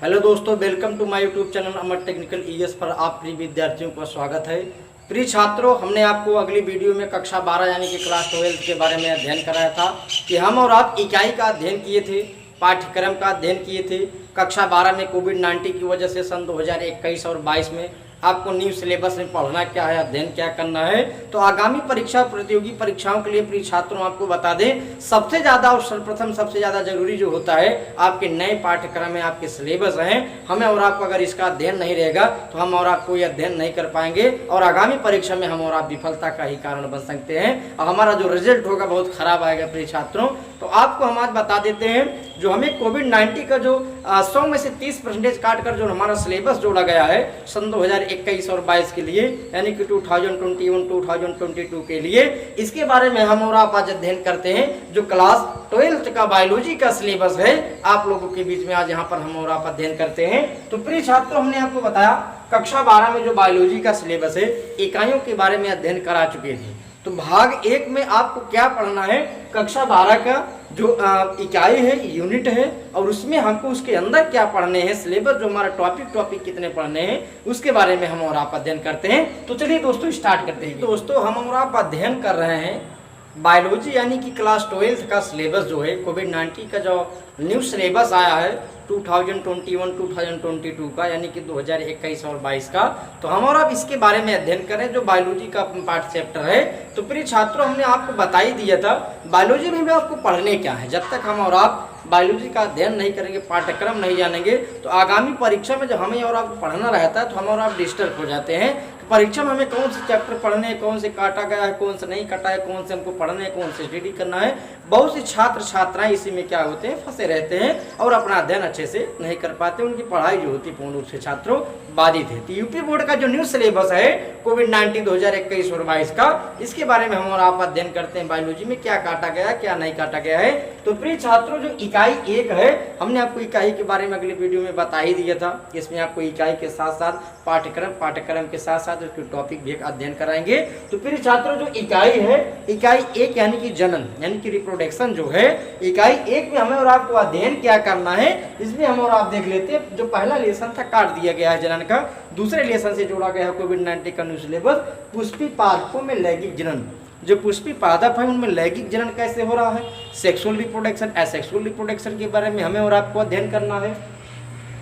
Hello दोस्तों, welcome to my YouTube channel Amar technicals पर आप प्रिय विद्यार्थियों का स्वागत है। प्रिय छात्रों, हमने आपको अगली वीडियो में कक्षा 12 यानी कि क्लास 12 के बारे में अध्ययन कराया था कि हम और आप इकाई का अध्ययन किए थे, पाठ्यक्रम का अध्ययन किए थे। कक्षा 12 में कोविड-19 की वजह से सन 2021 और 22 में आपको न्यू सिलेबस में पढ़ना क्या है, अध्ययन क्या करना है। तो आगामी परीक्षा, प्रतियोगी परीक्षाओं के लिए प्रिय छात्रों आपको बता दें, सबसे ज़्यादा और सर्वप्रथम सबसे ज़्यादा जरूरी जो होता है आपके नए पाठ्यक्रम में आपके सिलेबस हैं। हमें और आपको अगर इसका अध्ययन नहीं रहेगा तो हम और आप कोई अध्ययन नहीं कर पाएंगे और आगामी परीक्षा में हम और आप विफलता का ही कारण बन सकते हैं और हमारा जो रिजल्ट होगा बहुत खराब आएगा। प्रिय छात्रों, तो आपको हम आज बता देते हैं जो हमें कोविड-19 का जो 100 में से 30% काट कर जो हमारा सिलेबस जोड़ा गया है सन 2021 और 22 के लिए, यानी कि 2021-2022 के लिए, इसके बारे में हम और आप आज अध्ययन करते हैं। जो क्लास 12 का बायोलॉजी का सिलेबस है आप लोगों के बीच में आज यहाँ पर हम और आप अध्ययन करते हैं। तो प्रिय छात्रों, हमने आपको बताया कक्षा 12 में जो बायोलॉजी का सिलेबस है इकाइयों के बारे में अध्ययन करा चुके थे। तो भाग 1 में आपको क्या पढ़ना है, कक्षा 12 का जो इकाई है, यूनिट है, और उसमें हमको उसके अंदर क्या पढ़ने हैं, सिलेबस जो हमारा टॉपिक कितने पढ़ने हैं उसके बारे में हम और आप अध्ययन करते हैं। तो चलिए दोस्तों स्टार्ट करते हैं। दोस्तों, हम और आप अध्ययन कर रहे हैं बायोलॉजी यानी कि क्लास 12 का सिलेबस जो है, कोविड-19 का जो न्यू सिलेबस आया है 2021-2022 का, यानी कि 2021 और 22 का। तो हम और आप इसके बारे में अध्ययन करें जो बायोलॉजी का पार्ट चैप्टर है। तो प्रिय छात्रों, हमने आपको बता ही दिया था बायोलॉजी में भी आपको पढ़ने क्या है। जब तक हम और आप बायोलॉजी का अध्ययन नहीं करेंगे, पाठ्यक्रम नहीं जानेंगे, तो आगामी परीक्षा में जब हमें और आपको पढ़ना रहता है तो हम और आप डिस्टर्ब हो जाते हैं। परीक्षा में हमें कौन से चैप्टर पढ़ने हैं, कौन से काटा गया है, कौन से नहीं काटा है, कौन से हमको पढ़ने हैं, कौन से स्टडी करना है। बहुत से छात्र छात्राएं इसी में क्या होते हैं, फंसे रहते हैं और अपना अध्ययन अच्छे से नहीं कर पाते। उनकी पढ़ाई जो होती पूर्ण रूप से छात्रों बाधित है। तो यूपी बोर्ड का जो न्यू सिलेबस है कोविड-19 2021 और 22 का, इसके बारे में हम और आप अध्ययन करते हैं। बायोलॉजी में क्या काटा गया, क्या नहीं काटा गया है। तो प्रिय छात्रों, जो इकाई 1 है, हमने आपको इकाई के बारे में अगले वीडियो में बता ही दिया था। इसमें आपको इकाई के साथ साथ पाठ्यक्रम के साथ साथ उसके टॉपिक भी अध्ययन कराएंगे। तो प्रिय छात्रों, जो इकाई है, इकाई 1 यानी कि जनन यानी कि रिप्रोडक्शन जो है, इकाई 1 में हमें और आपको अध्ययन क्या करना है, इसमें हम और आप देख लेते हैं। जो पहला लेसन था काट दिया गया है जनन का, दूसरे लेसन से जोड़ा गया है कोविड-19 का न्यू सिलेबस, पुष्पी पादपों में लैंगिक जनन। जो पुष्पी पादप है उनमें लैंगिक जनन कैसे हो रहा है, सेक्सुअल रिप्रोडक्शन, एसेक्सुअल रिप्रोडक्शन के बारे में हमें और आपको अध्ययन करना है।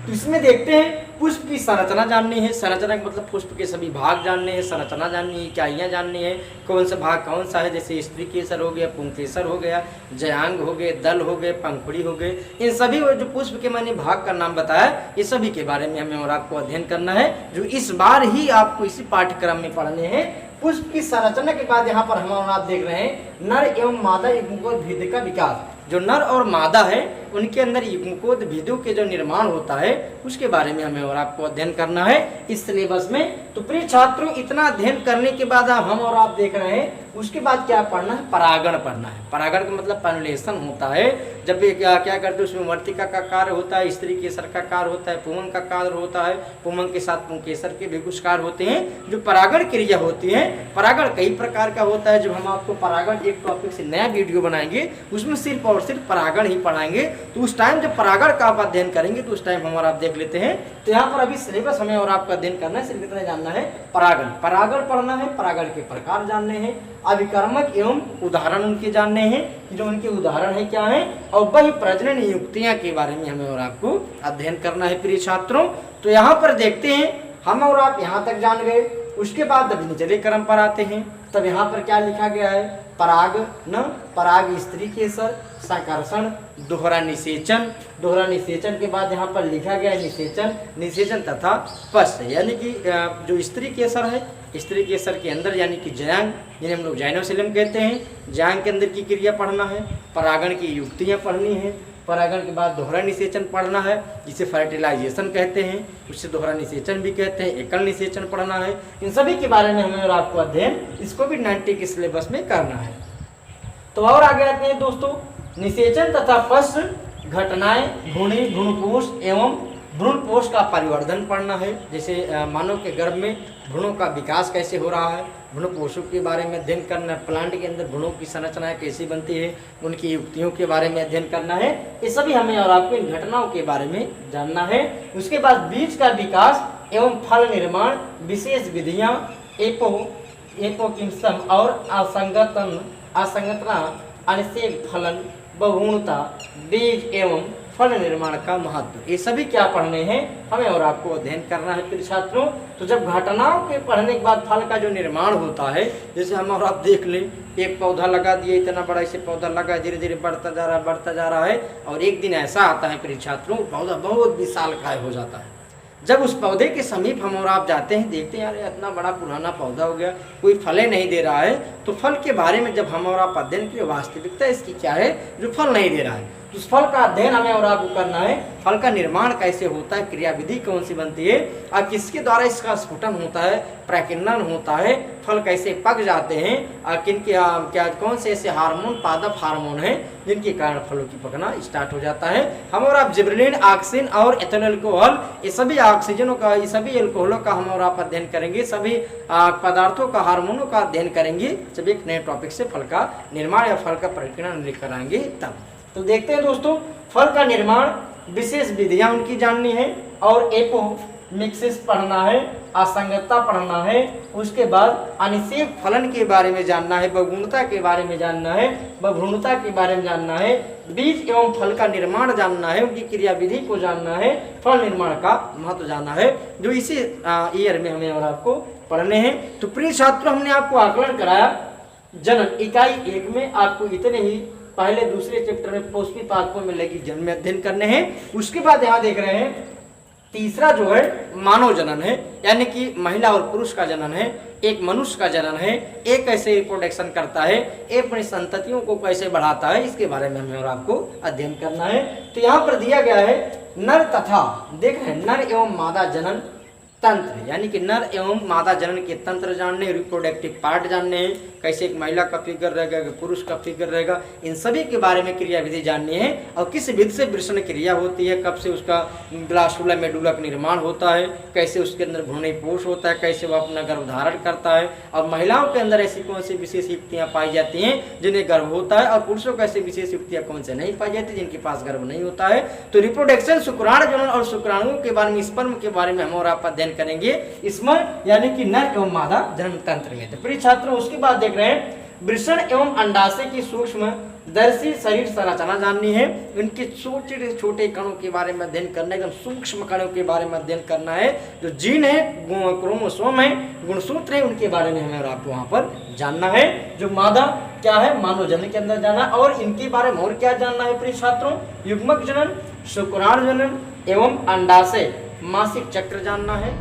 तो इसमें देखते हैं पुष्प की संरचना जाननी है। संरचना का मतलब पुष्प के सभी भाग जानने हैं, संरचना जाननी है, इकाइयाँ जाननी है, कौन सा भाग कौन सा है। जैसे स्त्री केसर हो गया, पुंकेसर हो गया, जयांग हो गए, दल हो गए, पंखुड़ी हो गए। इन सभी जो पुष्प के मैंने भाग का नाम बताया, ये सभी के बारे में हमें और आपको अध्ययन करना है, जो इस बार ही आपको इसी पाठ्यक्रम में पढ़ने हैं। पुष्प की संरचना के बाद यहाँ पर हम और आप देख रहे हैं नर एवं मादा युग्मकोद्भिद का विकास। जो नर और मादा है उनके अंदर युग्मकोद्भिदों के जो निर्माण होता है उसके बारे में हमें और आपको अध्ययन करना है इस सिलेबस में। तो प्रिय छात्रों, इतना अध्ययन करने के बाद हम और आप देख रहे हैं उसके बाद क्या पढ़ना है, परागण पढ़ना है। परागण का मतलब पॉलिनेशन होता है। जब क्या करते हैं, उसमें वर्तिका का कार्य होता है, स्त्री केसर का कार्य होता है, पुमंग का कार्य होता है, पुमंग के साथ पुंकेसर के भी कुछ कार्य होते हैं। जो परागण क्रिया होती है, परागण कई प्रकार का होता है। जब हम आपको परागण एक टॉपिक से नया वीडियो बनाएंगे उसमें सिर्फ और सिर्फ परागण ही पढ़ाएंगे। तो उस टाइम जब परागण का आप अध्ययन करेंगे तो उस टाइम हम और आप देख लेते हैं। तो यहाँ पर अभी सिलेबस हमें और आपका अध्ययन करना है, सिर्फ इतना जानना है, परागण पढ़ना है, परागण के प्रकार जानने हैं, अभिकर्मक एवं उदाहरण उनके जानने हैं, जो उनके उदाहरण है क्या है, और वही प्रजनन युक्तियां के बारे में हमें और आपको अध्ययन करना है। प्रिय छात्रों, तो यहाँ पर देखते हैं हम और आप यहाँ तक जान गए। उसके बाद जब निचले क्रम पर आते हैं तब यहाँ पर क्या लिखा गया है, परागन, पराग स्त्री केसर, संकर्षण, दोहरा निषेचन। दोहरा निषेचन के बाद यहाँ पर लिखा गया है निषेचन तथा पश्च, यानी कि जो स्त्री केसर है, स्त्री केसर के अंदर यानी कि जयांग, जिन्हें हम लोग जाइनोसिलम कहते हैं, जयांग के अंदर की क्रिया पढ़ना है, परागण की युक्तियाँ पढ़नी है, परागण के बाद दोहरा निषेचन पढ़ना है, जिसे फर्टिलाइजेशन कहते हैं, उससे दोहरा निषेचन भी कहते हैं, एकल निषेचन पढ़ना है। इन सभी के बारे में हमें और आपको अध्ययन इस कोविड-19 के सिलेबस में करना है। तो और आगे आते हैं दोस्तों, निषेचन तथा पश्च घटनाएं, भ्रूणपोष एवं भ्रूणपोष का परिवर्धन पढ़ना है। जैसे मानव के गर्भ में भ्रूणों का विकास कैसे हो रहा है, भ्रूण पोषक के बारे में अध्ययन करना है, प्लांट के अंदर भ्रूणों की संरचनाएं कैसी बनती है, उनकी युक्तियों के बारे में अध्ययन करना है। ये सभी हमें और आपको इन घटनाओं के बारे में जानना है। उसके बाद बीज का विकास एवं फल निर्माण, विशेष विधियां, एपोकिम्सम और असंगतना, अनिषेक फलन, बहुगुणता, बीज एवं फल निर्माण का महत्व, ये सभी क्या पढ़ने हैं हमें और आपको अध्ययन करना है प्रिय छात्रों। तो जब घटनाओं के पढ़ने के बाद फल का जो निर्माण होता है, जैसे हम और आप देख लें, एक पौधा लगा दिए, इतना बड़ा इसे पौधा लगा, धीरे धीरे बढ़ता जा रहा है और एक दिन ऐसा आता है प्रिय छात्रों, पौधा बहुत विशालकाय हो जाता है। जब उस पौधे के समीप हम और आप जाते हैं, देखते हैं यार इतना बड़ा पुराना पौधा हो गया, कोई फलें नहीं दे रहा है, तो फल के बारे में जब हम और आप अध्ययन किए, वास्तविकता इसकी क्या है जो फल नहीं दे रहा है, तो उस फल का अध्ययन हमें और आपको करना है। फल का निर्माण कैसे होता है, क्रियाविधि कौन सी बनती है और किसके द्वारा इसका स्फुटन होता है, प्रकीर्णन होता है, फल कैसे पक जाते हैं और क्या कौन से ऐसे हार्मोन, पादप हार्मोन हैं जिनके कारण फलों की पकना स्टार्ट हो जाता है। हम और आप जिबरेलिन, ऑक्सीजन और एथिल अल्कोहल, ये सभी ऑक्सीजनों का, ये सभी अल्कोहलों का हम और आप अध्ययन करेंगे, सभी पदार्थों का, हार्मोनों का अध्ययन करेंगे जब एक नए टॉपिक से फल का निर्माण या फल का प्रकीर्णन लेकर आएंगे तब। तो देखते हैं दोस्तों, फल का निर्माण, विशेष विधियां उनकी जाननी है और एपोमिक्सिस पढ़ना है, असंगतता पढ़ना है, उसके बाद अनिषेक फलन के बारे में जानना है, बहुगुणता के बारे में जानना है, बहुभ्रूणता के बारे में जानना है, बीज एवं फल का निर्माण जानना है, उनकी क्रियाविधि को जानना है, फल निर्माण का महत्व जानना है, जो इसी ईयर में हमें और आपको पढ़ने हैं। तो प्रिय छात्रों, हमने आपको आकलन कराया जनन इकाई 1 में, आपको इतने ही पहले दूसरे चैप्टर में पोषकी पादपों में लगी जन्म में अध्ययन करने हैं। उसके बाद यहाँ देख रहे हैं तीसरा जो है मानव जनन है, यानी कि महिला और पुरुष का जनन है, एक मनुष्य का जनन है, एक कैसे रिप्रोडक्शन करता है, एक अपनी संततियों को कैसे बढ़ाता है, इसके बारे में हमें और आपको अध्ययन करना है। तो यहाँ पर दिया गया है नर तथा, देख रहे हैं, नर एवं मादा जनन तंत्र, यानी कि नर एवं मादा जनन के तंत्र जानने, रिप्रोडक्टिव पार्ट जानने हैं, कैसे एक महिला का फिगर रहेगा, पुरुष का फिगर रहेगा, इन सभी के बारे में क्रियाविधि जाननी है और किस विधि से वृषण क्रिया होती है, कब से उसका ब्लास्टुला मेडुला का निर्माण होता है, कैसे उसके अंदर भ्रूणपोष होता है, कैसे वह अपना गर्भ धारण करता है, और महिलाओं के अंदर ऐसी कौन सी विशेष युक्तियाँ पाई जाती हैं जिन्हें गर्भ होता है, और पुरुषों को ऐसी विशेष युक्तियाँ कौन से नहीं पाई जाती जिनके पास गर्भ नहीं होता है। तो रिप्रोडक्शन, शुक्राणु जनन और शुक्राणुओं के बारे में, स्पर्म के बारे में हम और आप अध्ययन करेंगे इसमें, यानी कि नर एवं मादा जनन तंत्र में। तो प्रिय छात्रों, उसके बाद देख रहे हैं वृषण एवं अंडाशय की सूक्ष्म दर्शी शरीर संरचना जाननी है, उनके छोटे छोटे कणों के बारे में अध्ययन करना है, एकदम सूक्ष्म कणों के बारे में अध्ययन करना है, जो जीन है, क्रोमोसोम है, गुणसूत्र है, उनके बारे में हमें और आपको वहां पर जानना है। जो मादा क्या है, मानव जनन के अंदर जाना, और इनके बारे में और क्या जानना है प्रिय छात्रों, युग्मक जनन, शुक्राणु जनन एवं अंडाशय, मासिक चक्र जानना है।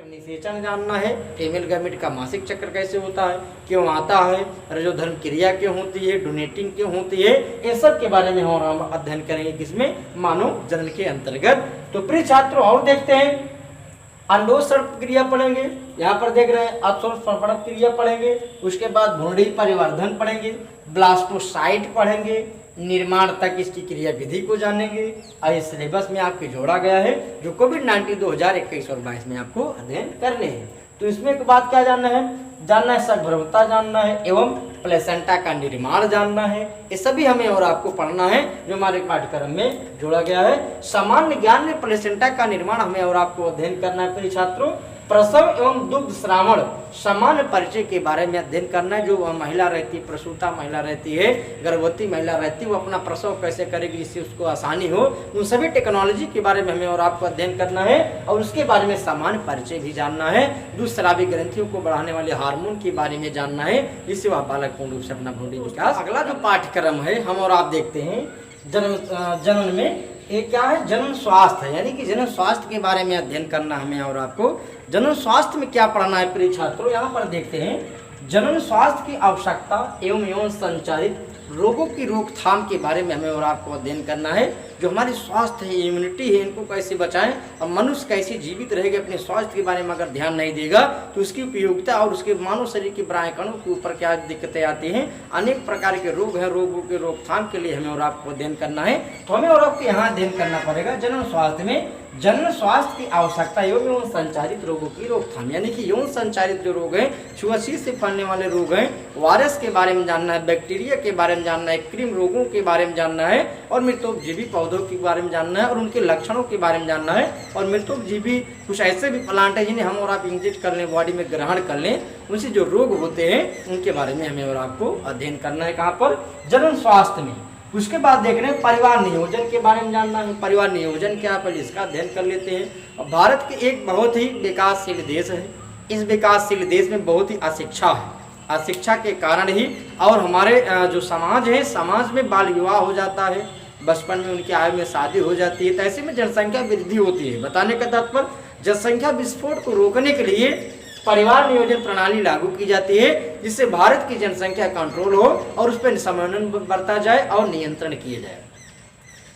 निषेचन जानना है, फीमेल गैमेट का मासिक चक्र कैसे होता है, क्यों आता है, रजोधर्म क्रिया क्यों होती है, डोनेटिंग क्यों होती है, इन सब के बारे में हम अध्ययन करेंगे किसमें, मानव जनन के अंतर्गत। तो प्रिय छात्रों, और देखते हैं अंडोत्सर्ग क्रिया पढ़ेंगे, यहाँ पर देख रहे हैं अपसर्पण क्रिया पढ़ेंगे, उसके बाद भ्रूणी परिवर्धन पढ़ेंगे, ब्लास्टोसाइट पढ़ेंगे, निर्माण तक इसकी क्रिया विधि को जानेंगे। और इस सिलेबस में आपके जोड़ा गया है जो कोविड-19 2021 और 22 में आपको अध्ययन करने हैं। तो इसमें एक बात क्या जानना है सगर्भता जानना है एवं प्लेसेंटा का निर्माण जानना है। ये सभी हमें और आपको पढ़ना है जो हमारे पाठ्यक्रम में जोड़ा गया है। सामान्य ज्ञान में प्लेसेंटा का निर्माण हमें और आपको अध्ययन करना है प्रिय छात्रों। प्रसव एवं दुग्ध श्रावण सामान्य परिचय के बारे में अध्ययन करना है। जो महिला रहती है, प्रसूता महिला रहती है, गर्भवती महिला रहती है, वो अपना प्रसव कैसे करेगी जिससे उसको आसानी हो, उन सभी टेक्नोलॉजी के बारे में हमें और आपको अध्ययन करना है। और उसके बारे में सामान्य परिचय भी जानना है। दूधस्रावी ग्रंथियों को बढ़ाने वाले हार्मोन के बारे में जानना है जिससे वह बालक पूर्ण रूप से अपना भ्रूण विकास। अगला जो पाठ्यक्रम है हम और आप देखते हैं जन्म में ये क्या है, जनन स्वास्थ्य है, यानी कि जनन स्वास्थ्य के बारे में अध्ययन करना हमें और आपको। जनन स्वास्थ्य में क्या पढ़ना है प्रिय छात्रों, यहाँ पर देखते हैं जनन स्वास्थ्य की आवश्यकता एवं यौन संचारित रोगों की रोकथाम के बारे में हमें और आपको अध्ययन करना है। जो हमारी स्वास्थ्य है, इम्यूनिटी है, इनको कैसे बचाएं और मनुष्य कैसे जीवित रहेगा अपने स्वास्थ्य के बारे में अगर ध्यान नहीं देगा तो उसकी उपयोगिता और उसके मानव शरीर के ब्राह्मणों के ऊपर क्या दिक्कतें आती हैं। अनेक प्रकार के रोग हैं, रोगों के रोकथाम के लिए हमें और आपको अध्ययन करना है। तो हमें और आपको यहाँ अध्ययन करना पड़ेगा जनन स्वास्थ्य में जनन स्वास्थ्य की आवश्यकता एवं यौन संचारित रोगों की रोकथाम, यानी कि यौन संचारित जो रोग हैं, छुआछूत से फैलने वाले रोग हैं, वायरस के बारे में जानना है, बैक्टीरिया के बारे में जानना है, कृमि रोगों के बारे में जानना है और मृतोपजीवी पौधों के बारे में जानना है और उनके लक्षणों के बारे में जानना है। और मृतोपजीवी कुछ ऐसे भी प्लांट है जिन्हें हम और आप इंजेक्ट कर लें, बॉडी में ग्रहण कर लें, उनसे जो रोग होते हैं उनके बारे में हमें और आपको अध्ययन करना है। कहाँ पर, जनन स्वास्थ्य में। उसके बाद देख रहे हैं परिवार नियोजन के बारे में जानना है। परिवार नियोजन क्या है, पहले इसका अध्ययन कर लेते हैं। भारत के एक बहुत ही विकासशील देश है। इस विकासशील देश में बहुत ही अशिक्षा है। अशिक्षा के कारण ही और हमारे जो समाज है, समाज में बाल विवाह हो जाता है, बचपन में उनकी आयु में शादी हो जाती है, तो ऐसे में जनसंख्या वृद्धि होती है। बताने का तात्पर्य, जनसंख्या विस्फोट को रोकने के लिए परिवार नियोजन प्रणाली लागू की जाती है, जिससे भारत की जनसंख्या कंट्रोल हो और उस पर समन्वय बरता जाए और नियंत्रण किया जाए।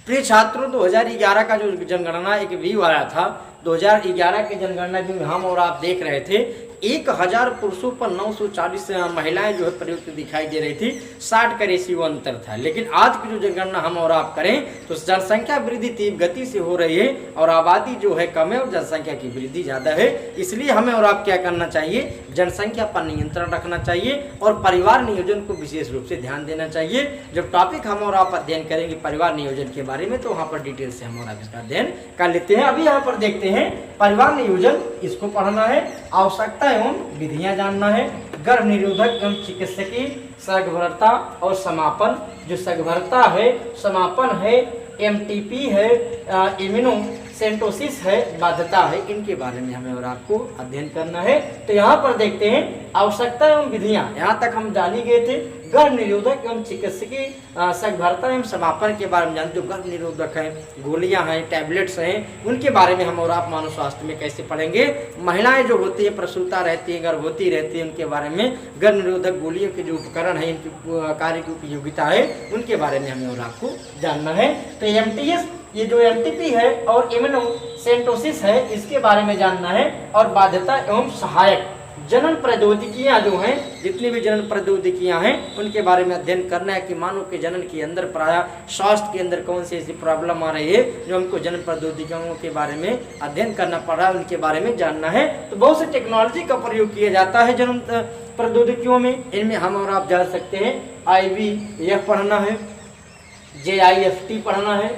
प्रिय छात्रों, 2011 का जो जनगणना एक व्यू आया था, 2011 के जनगणना में हम और आप देख रहे थे 1000 पुरुषों पर 940 महिलाएं जो है प्रयुक्त दिखाई दे रही थी। 60 का रेशियो अंतर था। लेकिन आज की जो जनगणना हम और आप करें तो जनसंख्या वृद्धि तीव्र गति से हो रही है और आबादी जो है कम है और जनसंख्या की वृद्धि ज्यादा है। इसलिए हमें और आप क्या करना चाहिए, जनसंख्या पर नियंत्रण रखना चाहिए और परिवार नियोजन को विशेष रूप से ध्यान देना चाहिए। जब टॉपिक हम और आप अध्ययन करेंगे परिवार नियोजन के बारे में तो वहाँ पर डिटेल से हम और आप इसका अध्ययन कर लेते हैं। अभी यहाँ पर देखते हैं परिवार नियोजन, इसको पढ़ना है। आवश्यकता एवं विधियां जानना है। गर्भ निरोधक एवं चिकित्सकीय सगर्भता और समापन, जो सगर्भता है, समापन है, एमटीपी है, इम्यूनोसेंटोसिस है, बाध्यता है, इनके बारे में हमें और आपको अध्ययन करना है। तो यहाँ पर देखते हैं आवश्यकता एवं विधियां, यहाँ तक हम जान ही गए थे। गर्भ निरोधक एवं चिकित्सकीय सगर्भता एवं समापन के बारे में जान, जो गर्भ निरोधक है, गोलियां हैं, टैबलेट्स हैं, उनके बारे में हम और आप मानव स्वास्थ्य में कैसे पढ़ेंगे। महिलाएं जो होती है, प्रसूता रहती है, गर्भवती रहती है, उनके बारे में गर्भ निरोधक गोलियों के जो उपकरण है, इनकी कार्य की उपयोगिता है, उनके बारे में हमें और आपको जानना है। तो एमटीएस, ये जो एमटीपी है और इम्यूनोसेंटोसिस है, इसके बारे में जानना है। और बाध्यता एवं सहायक जनन प्रौद्योगिकियां जो हैं, जितनी भी जनन प्रौद्योगिकियां हैं, उनके बारे में अध्ययन करना है कि मानव के जनन के अंदर प्राय स्वास्थ्य के अंदर कौन सी ऐसी प्रॉब्लम आ रही है जो हमको जनन प्रौद्योगिकियों के बारे में अध्ययन करना पड़ रहा है, उनके बारे में जानना है। तो बहुत से टेक्नोलॉजी का प्रयोग किया जाता है जनन प्रौद्योगिकियों में। इनमें हम और आप जान सकते हैं IVF पढ़ना है, JIFT पढ़ना है,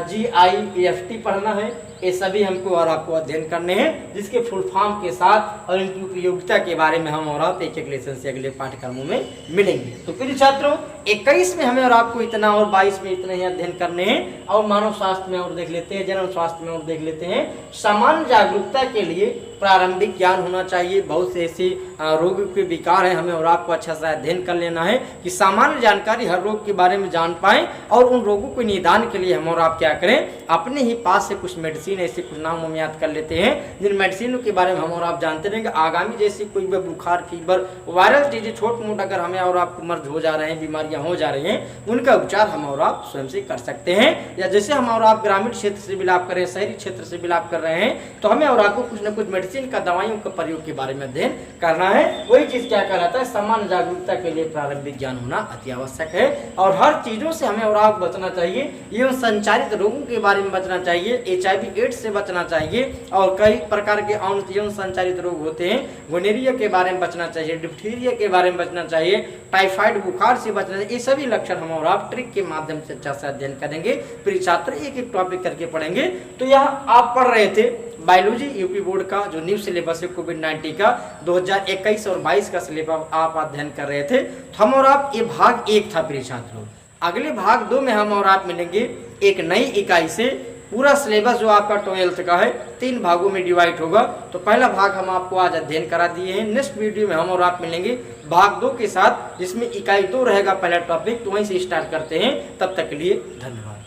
GIFT पढ़ना है। ये सभी हमको और आपको अध्ययन करने हैं, जिसके फुल फॉर्म के साथ और इनकी उपयोगिता के बारे में हम और आप एक एक लेसन से अगले पाठ्यक्रमों में मिलेंगे। तो प्रिय छात्रों, 21 में हमें और आपको इतना और 22 में इतना ही अध्ययन करने हैं। और मानव स्वास्थ्य में और देख लेते हैं, जनन स्वास्थ्य में और देख लेते हैं। सामान्य जागरूकता के लिए प्रारंभिक ज्ञान होना चाहिए। बहुत से ऐसे रोग के विकार हैं, हमें और आपको अच्छा सा अध्ययन कर लेना है कि सामान्य जानकारी हर रोग के बारे में जान पाएं और उन रोगों को निदान के लिए हम और आप क्या करें, अपने ही पास से कुछ मेडिसिन ऐसे कुछ नाम हम याद कर लेते हैं, जिन मेडिसिनों के बारे में हम और आप जानते रहेंगे। आगामी जैसे कोई भी बुखार, फीवर, वायरल चीजें छोट मोट अगर हमें और आपको मर्ज हो जा रहे हैं, बीमारियां हो जा रही हैं, उनका उपचार हम और आप स्वयं से कर सकते हैं। या जैसे हम और आप ग्रामीण क्षेत्र से बिलॉन्ग कर रहे हैं, शहरी क्षेत्र से बिलॉन्ग कर रहे हैं, तो हमें और आपको कुछ न कुछ मेडिसिन का, दवाइयों का प्रयोग के बारे में अध्ययन करना है। वही चीज क्या कहलाता है, सामान्य जागरूकता के लिए प्रारंभिक ज्ञान होना अति आवश्यक है। और हर चीजों से हमें और आप बचना चाहिए। एवं संचारित रोगों के बारे में बचना चाहिए, HIV एड्स से बचना चाहिए और कई प्रकार के यौन संचारित रोग होते हैं, गोनेरिया के बारे में बचना चाहिए, डिप्थीरिया के बारे में बचना चाहिए, टाइफाइड बुखार से बचना चाहिए। ये सभी लक्षण हम और आप ट्रिक के माध्यम से अच्छा से अध्ययन करेंगे। प्रिय छात्र, एक एक टॉपिक करके पढ़ेंगे। तो यह आप पढ़ रहे थे बायोलॉजी यूपी बोर्ड का जो न्यू सिलेबस है कोविड-19 का 2021 और 22 का सिलेबस आप अध्ययन कर रहे थे। तो हम और आप, ये भाग 1 था प्रिय छात्रों। अगले भाग 2 में हम और आप मिलेंगे एक नई इकाई से। पूरा सिलेबस जो आपका 12th का है 3 भागों में डिवाइड होगा। तो पहला भाग हम आपको आज अध्ययन करा दिए हैं। नेक्स्ट वीडियो में हम और आप मिलेंगे भाग 2 के साथ, जिसमें इकाई 2 रहेगा पहला टॉपिक। तो वहीं से स्टार्ट करते हैं। तब तक के लिए धन्यवाद।